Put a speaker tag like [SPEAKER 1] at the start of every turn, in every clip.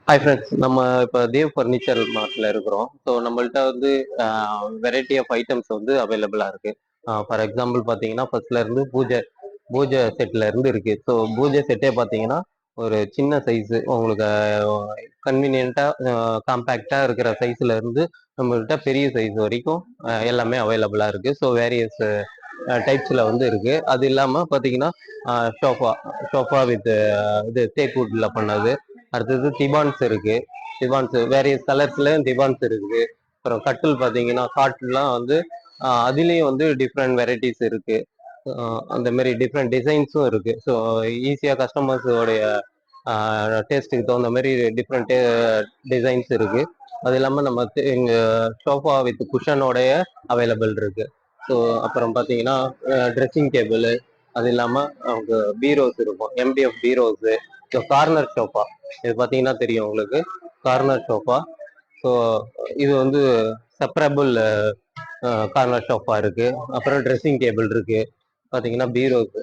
[SPEAKER 1] Hi friends, நம்ம இப்போ Dev furniture மார்ட்ல இருக்கிறோம். ஸோ நம்மள்ட்ட வந்து வெரைட்டி ஆஃப் ஐட்டம்ஸ் வந்து அவைலபிளாக இருக்கு. ஃபார் எக்ஸாம்பிள் பார்த்தீங்கன்னா, ஃபர்ஸ்ட்ல இருந்து பூஜை பூஜை செட்ல இருந்து இருக்கு. ஸோ பூஜை செட்டே பார்த்தீங்கன்னா, ஒரு சின்ன சைஸு உங்களுக்கு கன்வீனியன்ட்டா காம்பேக்டா இருக்கிற சைஸ்ல இருந்து நம்மள்ட்ட பெரிய சைஸ் வரைக்கும் எல்லாமே அவைலபிளாக இருக்கு. ஸோ வேரியஸ் டைப்ஸ்ல வந்து இருக்கு. அது இல்லாம பார்த்தீங்கன்னா, சோஃபா சோஃபா வித் இது தேக் வுட்ல பண்ணது. அடுத்தது திவான்ஸ் இருக்கு. திவான்ஸ் வேரியஸ் கலர்ஸ்ல திவான்ஸ் இருக்கு. அப்புறம் கட்டில் பார்த்தீங்கன்னா காட்லாம் வந்து அதுலேயும் வந்து டிஃப்ரெண்ட் வெரைட்டிஸ் இருக்கு. அந்த மாதிரி டிஃப்ரெண்ட் டிசைன்ஸும் இருக்கு. ஸோ ஈஸியாக கஸ்டமர்ஸோடைய டேஸ்ட்டுக்கு தகுந்த மாதிரி டிஃப்ரெண்ட் டிசைன்ஸ் இருக்கு. அது இல்லாமல் நம்ம இங்க சோஃபா வித் குஷனோடைய அவைலபிள் இருக்கு. ஸோ அப்புறம் பார்த்தீங்கன்னா ட்ரெஸ்ஸிங் டேபிள், அது இல்லாமல் அவங்க பீரோஸ் இருக்கும், எம்டிஎஃப் பீரோஸு. ஸோ கார்னர் சோஃபா இது பார்த்தீங்கன்னா தெரியும் உங்களுக்கு, கார்னர் சோஃபா. ஸோ இது வந்து செப்பரபிள் கார்னர் சோஃபா இருக்கு. அப்புறம் ட்ரெஸ்ஸிங் டேபிள் இருக்கு. பார்த்தீங்கன்னா bureaus,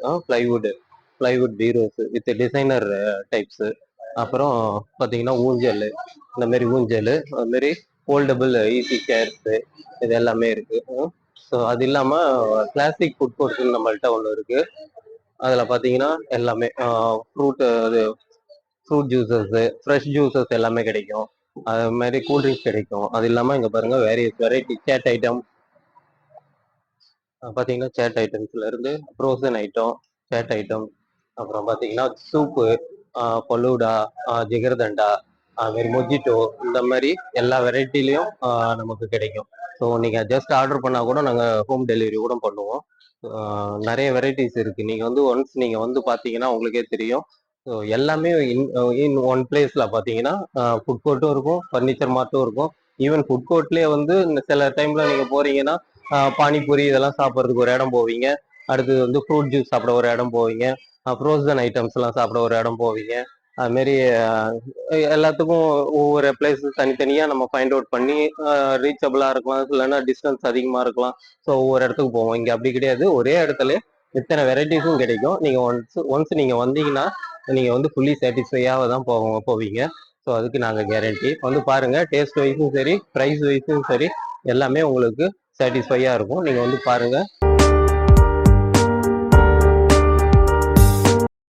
[SPEAKER 1] plywood bureaus with designer types. அப்புறம் பார்த்தீங்கன்னா ஊஞ்சல், இந்த மாதிரி ஊஞ்சல், அது மாதிரி ஃபோல்டபுள் ஈஸி சேர்ஸ், இது எல்லாமே இருக்கு. ஸோ அது இல்லாமல் கிளாசிக் ஃபுட் கோர்ட்னு நம்மள்ட்ட ஒன்று இருக்கு. அதில் பார்த்தீங்கன்னா எல்லாமே ஃப்ரூட் ஜூஸஸ், ஃப்ரெஷ் ஜூஸஸ் எல்லாமே கிடைக்கும். அது மாதிரி கூல்ட்ரிங்க்ஸ் கிடைக்கும். அது இல்லாமல் இங்கே பாருங்க வேரியஸ் வெரைட்டி சேட் ஐட்டம். பார்த்தீங்கன்னா சேட் ஐட்டம்ஸ்ல இருந்து ஃப்ரோசன் ஐட்டம், சேட் ஐட்டம், அப்புறம் பார்த்தீங்கன்னா சூப்பு, பலூடா, ஜிகர்தண்டா, அதுமாரி மொஜிட்டோ, இந்த மாதிரி எல்லா வெரைட்டிலையும் நமக்கு கிடைக்கும். ஸோ நீங்கள் ஜஸ்ட் ஆர்டர் பண்ணால் கூட நாங்கள் ஹோம் டெலிவரி கூட பண்ணுவோம். நிறைய வெரைட்டிஸ் இருக்குது. நீங்கள் வந்து ஒன்ஸ் நீங்கள் வந்து பார்த்தீங்கன்னா உங்களுக்கே தெரியும். ஸோ எல்லாமே இன் ஒன் பிளேஸில் பார்த்தீங்கன்னா ஃபுட் கோர்ட்டும் இருக்கும், ஃபர்னிச்சர் மார்ட்டும் இருக்கும். ஈவன் ஃபுட் கோர்ட்லேயே வந்து சில டைமில் நீங்கள் போகிறீங்கன்னா பானிபூரி இதெல்லாம் சாப்பிட்றதுக்கு ஒரு இடம் போவீங்க. அடுத்தது வந்து ஃப்ரூட் ஜூஸ் சாப்பிட ஒரு இடம் போவீங்க. ஃப்ரோசன் ஐட்டம்ஸ்லாம் சாப்பிட ஒரு இடம் போவீங்க. அதுமாரி எல்லாத்துக்கும் ஒவ்வொரு பிளேஸ் தனித்தனியாக நம்ம ஃபைண்ட் அவுட் பண்ணி ரீச்சபிளாக இருக்கலாம், இல்லைன்னா டிஸ்டன்ஸ் அதிகமாக இருக்கலாம். ஸோ ஒவ்வொரு இடத்துக்கு போவோம். இங்கே அப்படி கிடையாது, ஒரே இடத்துல இத்தனை வெரைட்டிஸும் கிடைக்கும். நீங்கள் ஒன்ஸ் நீங்கள் வந்தீங்கன்னா நீங்கள் வந்து ஃபுல்லி சாட்டிஸ்ஃபையாக தான் போவீங்க. ஸோ அதுக்கு நாங்கள் கேரண்டி. வந்து பாருங்கள், டேஸ்ட் வைஸும் சரி, ப்ரைஸ் வைஸும் சரி, எல்லாமே உங்களுக்கு சாட்டிஸ்ஃபையாக இருக்கும். நீங்கள் வந்து பாருங்கள்.